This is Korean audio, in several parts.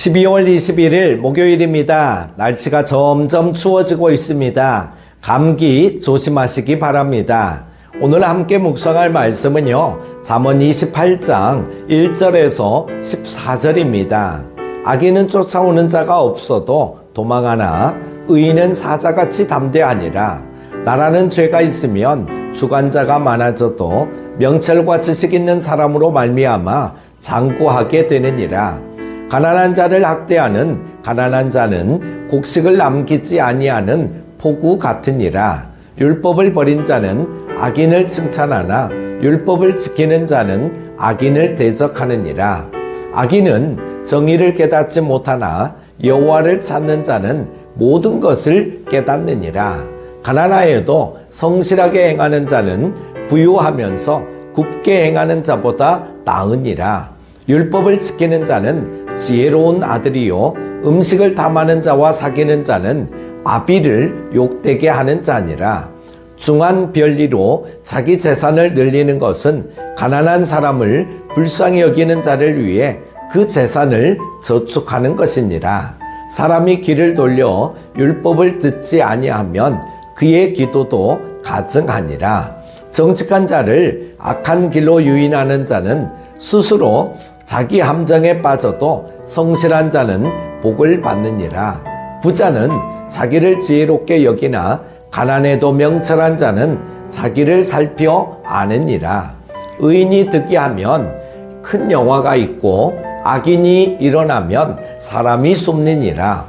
12월 21일 목요일입니다. 날씨가 점점 추워지고 있습니다. 감기 조심하시기 바랍니다. 오늘 함께 묵상할 말씀은요, 잠언 28장 1절에서 14절입니다. 악인은 쫓아오는 자가 없어도 도망하나 의인은 사자같이 담대하니라. 나라는 죄가 있으면 주관자가 많아져도 명철과 지식 있는 사람으로 말미암아 장구하게 되느니라. 가난한 자를 학대하는 가난한 자는 곡식을 남기지 아니하는 포구 같으니라. 율법을 버린 자는 악인을 칭찬하나 율법을 지키는 자는 악인을 대적하느니라. 악인은 정의를 깨닫지 못하나 여호와를 찾는 자는 모든 것을 깨닫느니라. 가난하여도 성실하게 행하는 자는 부유하면서 굽게 행하는 자보다 나으니라. 율법을 지키는 자는 지혜로운 아들이요 음식을 탐하는 자와 사귀는 자는 아비를 욕되게 하는 자니라. 중한 별리로 자기 재산을 늘리는 것은 가난한 사람을 불쌍히 여기는 자를 위해 그 재산을 저축하는 것이니라. 사람이 귀를 돌려 율법을 듣지 아니하면 그의 기도도 가증하니라. 정직한 자를 악한 길로 유인하는 자는 스스로 자기 함정에 빠져도 성실한 자는 복을 받느니라. 부자는 자기를 지혜롭게 여기나 가난해도 명철한 자는 자기를 살펴 아느니라. 의인이 득이하면 큰 영화가 있고 악인이 일어나면 사람이 숨느니라.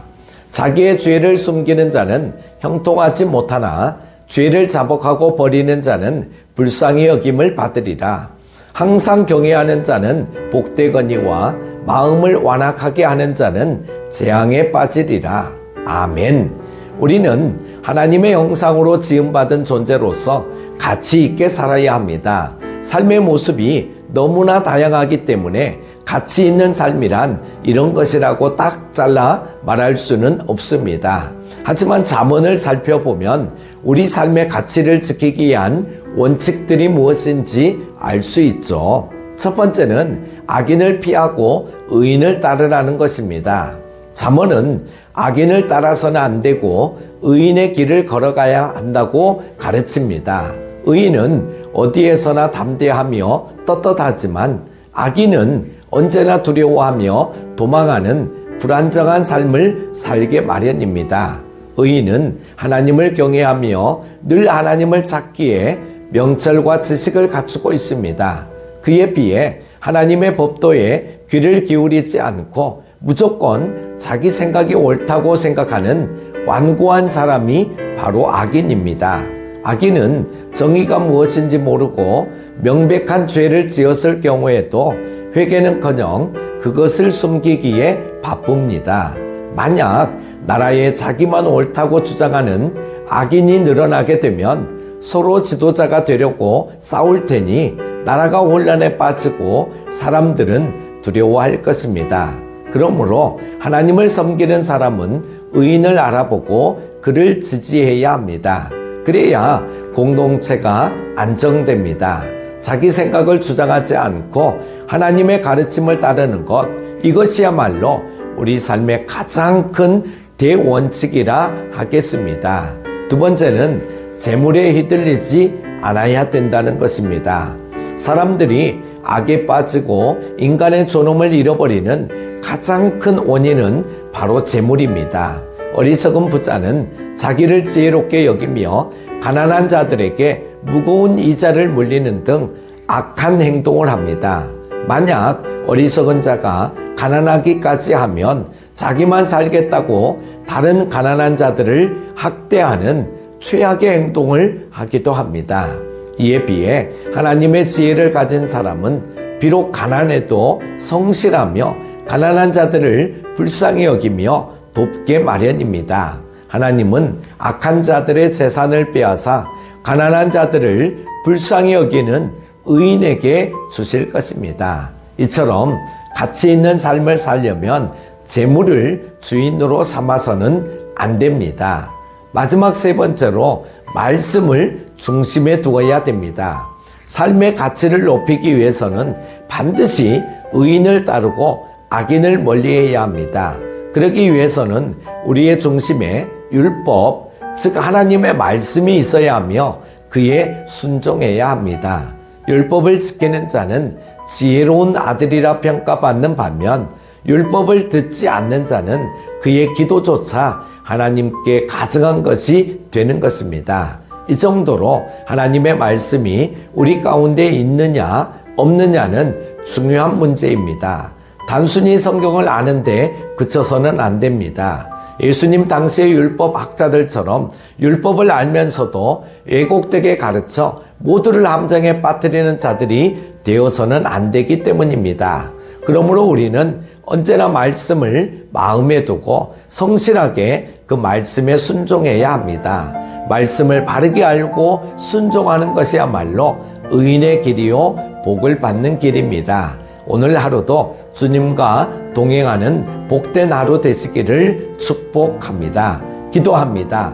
자기의 죄를 숨기는 자는 형통하지 못하나 죄를 자복하고 버리는 자는 불쌍히 여김을 받으리라. 항상 경외하는 자는 복되거니와 마음을 완악하게 하는 자는 재앙에 빠지리라. 아멘. 우리는 하나님의 형상으로 지음받은 존재로서 가치 있게 살아야 합니다. 삶의 모습이 너무나 다양하기 때문에 가치 있는 삶이란 이런 것이라고 딱 잘라 말할 수는 없습니다. 하지만 잠언을 살펴보면 우리 삶의 가치를 지키기 위한 원칙들이 무엇인지 알 수 있죠. 첫 번째는 악인을 피하고 의인을 따르라는 것입니다. 잠언은 악인을 따라서는 안 되고 의인의 길을 걸어가야 한다고 가르칩니다. 의인은 어디에서나 담대하며 떳떳하지만 악인은 언제나 두려워하며 도망하는 불안정한 삶을 살게 마련입니다. 의인은 하나님을 경외하며 늘 하나님을 찾기에 명철과 지식을 갖추고 있습니다. 그에 비해 하나님의 법도에 귀를 기울이지 않고 무조건 자기 생각이 옳다고 생각하는 완고한 사람이 바로 악인입니다. 악인은 정의가 무엇인지 모르고 명백한 죄를 지었을 경우에도 회개는커녕 그것을 숨기기에 바쁩니다. 만약 나라에 자기만 옳다고 주장하는 악인이 늘어나게 되면 서로 지도자가 되려고 싸울 테니 나라가 혼란에 빠지고 사람들은 두려워할 것입니다. 그러므로 하나님을 섬기는 사람은 의인을 알아보고 그를 지지해야 합니다. 그래야 공동체가 안정됩니다. 자기 생각을 주장하지 않고 하나님의 가르침을 따르는 것, 이것이야말로 우리 삶의 가장 큰 대원칙이라 하겠습니다. 두 번째는 재물에 휘둘리지 않아야 된다는 것입니다. 사람들이 악에 빠지고 인간의 존엄을 잃어버리는 가장 큰 원인은 바로 재물입니다. 어리석은 부자는 자기를 지혜롭게 여기며 가난한 자들에게 무거운 이자를 물리는 등 악한 행동을 합니다. 만약 어리석은 자가 가난하기까지 하면 자기만 살겠다고 다른 가난한 자들을 학대하는 최악의 행동을 하기도 합니다. 이에 비해 하나님의 지혜를 가진 사람은 비록 가난해도 성실하며 가난한 자들을 불쌍히 여기며 돕게 마련입니다. 하나님은 악한 자들의 재산을 빼앗아 가난한 자들을 불쌍히 여기는 의인에게 주실 것입니다. 이처럼 가치 있는 삶을 살려면 재물을 주인으로 삼아서는 안 됩니다. 마지막 세 번째로 말씀을 중심에 두어야 됩니다. 삶의 가치를 높이기 위해서는 반드시 의인을 따르고 악인을 멀리해야 합니다. 그러기 위해서는 우리의 중심에 율법, 즉 하나님의 말씀이 있어야 하며 그에 순종해야 합니다. 율법을 지키는 자는 지혜로운 아들이라 평가받는 반면 율법을 듣지 않는 자는 그의 기도조차 하나님께 가증한 것이 되는 것입니다. 이 정도로 하나님의 말씀이 우리 가운데 있느냐 없느냐는 중요한 문제입니다. 단순히 성경을 아는데 그쳐서는 안 됩니다. 예수님 당시의 율법 학자들처럼 율법을 알면서도 왜곡되게 가르쳐 모두를 함정에 빠뜨리는 자들이 되어서는 안 되기 때문입니다. 그러므로 우리는 언제나 말씀을 마음에 두고 성실하게 그 말씀에 순종해야 합니다. 말씀을 바르게 알고 순종하는 것이야말로 의인의 길이요 복을 받는 길입니다. 오늘 하루도 주님과 동행하는 복된 하루 되시기를 축복합니다. 기도합니다.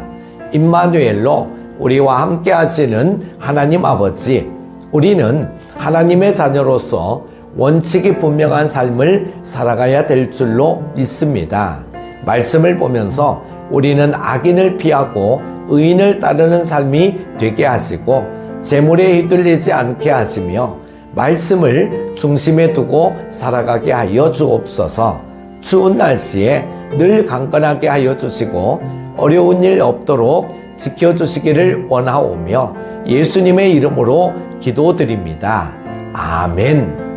임마누엘로 우리와 함께 하시는 하나님 아버지, 우리는 하나님의 자녀로서 원칙이 분명한 삶을 살아가야 될 줄로 믿습니다. 말씀을 보면서 우리는 악인을 피하고 의인을 따르는 삶이 되게 하시고 재물에 휘둘리지 않게 하시며 말씀을 중심에 두고 살아가게 하여 주옵소서. 추운 날씨에 늘 강건하게 하여 주시고 어려운 일 없도록 지켜주시기를 원하오며 예수님의 이름으로 기도드립니다. 아멘.